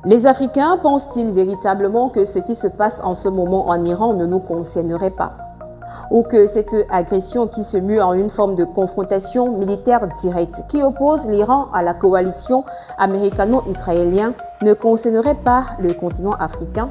Les Africains pensent-ils véritablement que ce qui se passe en ce moment en Iran ne nous concernerait pas? Ou que cette agression qui se mue en une forme de confrontation militaire directe qui oppose l'Iran à la coalition américano-israélienne ne concernerait pas le continent africain?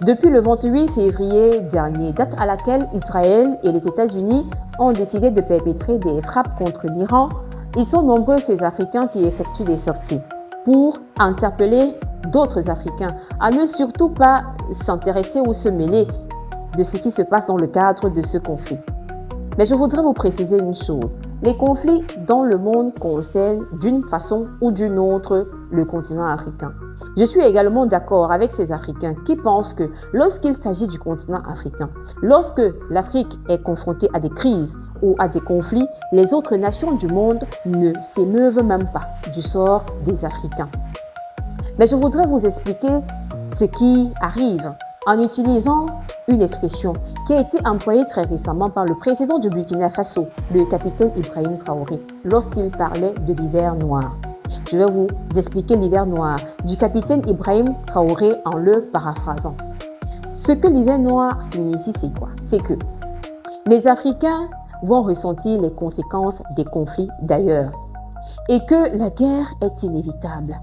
Depuis le 28 février dernier, date à laquelle Israël et les États-Unis ont décidé de perpétrer des frappes contre l'Iran, ils sont nombreux ces Africains qui effectuent des sorties pour interpeller d'autres Africains à ne surtout pas s'intéresser ou se mêler de ce qui se passe dans le cadre de ce conflit. Mais je voudrais vous préciser une chose. Les conflits dans le monde concernent d'une façon ou d'une autre le continent africain. Je suis également d'accord avec ces Africains qui pensent que lorsqu'il s'agit du continent africain, lorsque l'Afrique est confrontée à des crises ou à des conflits, les autres nations du monde ne s'émeuvent même pas du sort des Africains. Mais je voudrais vous expliquer ce qui arrive en utilisant une expression qui a été employée très récemment par le président du Burkina Faso, le capitaine Ibrahim Traoré, lorsqu'il parlait de l'hiver noir. Je vais vous expliquer l'hiver noir du capitaine Ibrahim Traoré en le paraphrasant. Ce que l'hiver noir signifie, c'est quoi? C'est que les Africains vont ressentir les conséquences des conflits d'ailleurs et que la guerre est inévitable.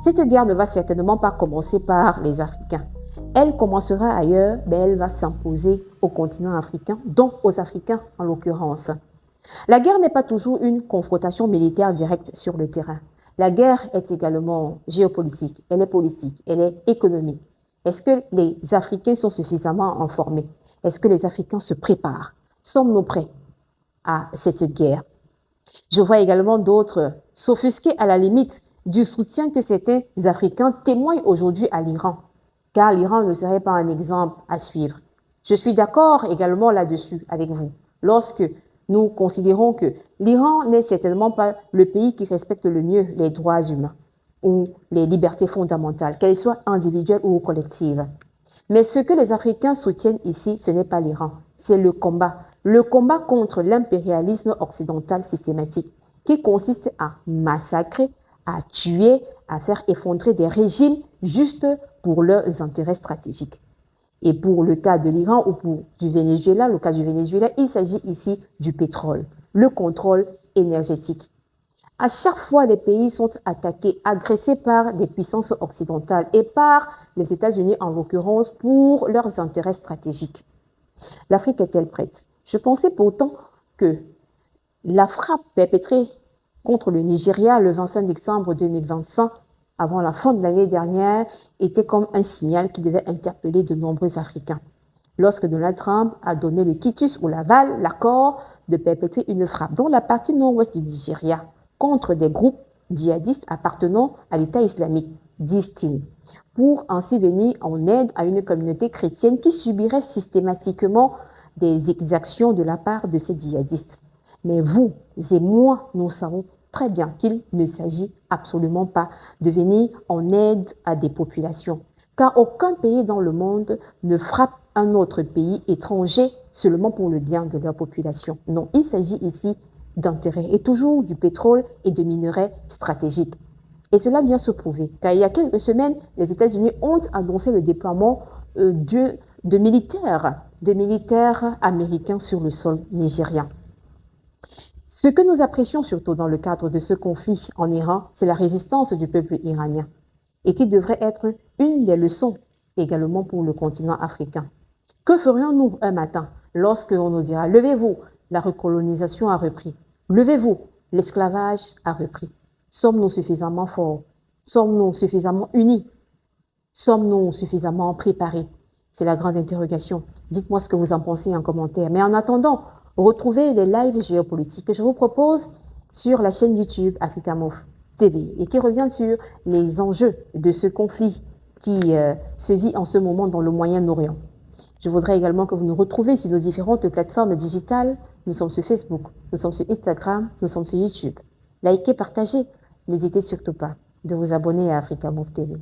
Cette guerre ne va certainement pas commencer par les Africains. Elle commencera ailleurs, mais elle va s'imposer au continent africain, donc aux Africains en l'occurrence. La guerre n'est pas toujours une confrontation militaire directe sur le terrain. La guerre est également géopolitique, elle est politique, elle est économique. Est-ce que les Africains sont suffisamment informés? Est-ce que les Africains se préparent? Sommes-nous prêts à cette guerre? Je vois également d'autres s'offusquer à la limite du soutien que certains Africains témoignent aujourd'hui à l'Iran, car l'Iran ne serait pas un exemple à suivre. Je suis d'accord également là-dessus avec vous. Lorsque nous considérons que l'Iran n'est certainement pas le pays qui respecte le mieux les droits humains ou les libertés fondamentales, qu'elles soient individuelles ou collectives. Mais ce que les Africains soutiennent ici, ce n'est pas l'Iran, c'est le combat contre l'impérialisme occidental systématique, qui consiste à massacrer, à tuer, à faire effondrer des régimes juste pour leurs intérêts stratégiques. Et pour le cas de l'Iran ou pour le cas du Venezuela, il s'agit ici du pétrole, le contrôle énergétique. À chaque fois, les pays sont attaqués, agressés par les puissances occidentales et par les États-Unis en l'occurrence pour leurs intérêts stratégiques. L'Afrique est-elle prête? Je pensais pourtant que la frappe perpétrée contre le Nigeria le 25 décembre 2025, avant la fin de l'année dernière, était comme un signal qui devait interpeller de nombreux Africains. Lorsque Donald Trump a donné le quitus ou l'aval, l'accord de perpétrer une frappe dans la partie nord-ouest du Nigeria contre des groupes djihadistes appartenant à l'État islamique, disent-ils, pour ainsi venir en aide à une communauté chrétienne qui subirait systématiquement des exactions de la part de ces djihadistes. Mais vous et moi, nous savons très bien qu'il ne s'agit absolument pas de venir en aide à des populations, car aucun pays dans le monde ne frappe un autre pays étranger seulement pour le bien de leur population. Non, il s'agit ici d'intérêts et toujours du pétrole et de minerais stratégiques. Et cela vient se prouver, car il y a quelques semaines, les États-Unis ont annoncé le déploiement de militaires américains sur le sol nigérien. Ce que nous apprécions surtout dans le cadre de ce conflit en Iran, c'est la résistance du peuple iranien et qui devrait être une des leçons également pour le continent africain. Que ferions-nous un matin lorsque on nous dira « Levez-vous, la recolonisation a repris. Levez-vous, l'esclavage a repris. » Sommes-nous suffisamment forts? Sommes-nous suffisamment unis? Sommes-nous suffisamment préparés? C'est la grande interrogation. Dites-moi ce que vous en pensez en commentaire. Mais en attendant, retrouvez les lives géopolitiques que je vous propose sur la chaîne YouTube Africamof TV et qui revient sur les enjeux de ce conflit qui se vit en ce moment dans le Moyen-Orient. Je voudrais également que vous nous retrouviez sur nos différentes plateformes digitales. Nous sommes sur Facebook, nous sommes sur Instagram, nous sommes sur YouTube. Likez, partagez. N'hésitez surtout pas de vous abonner à Africamof TV.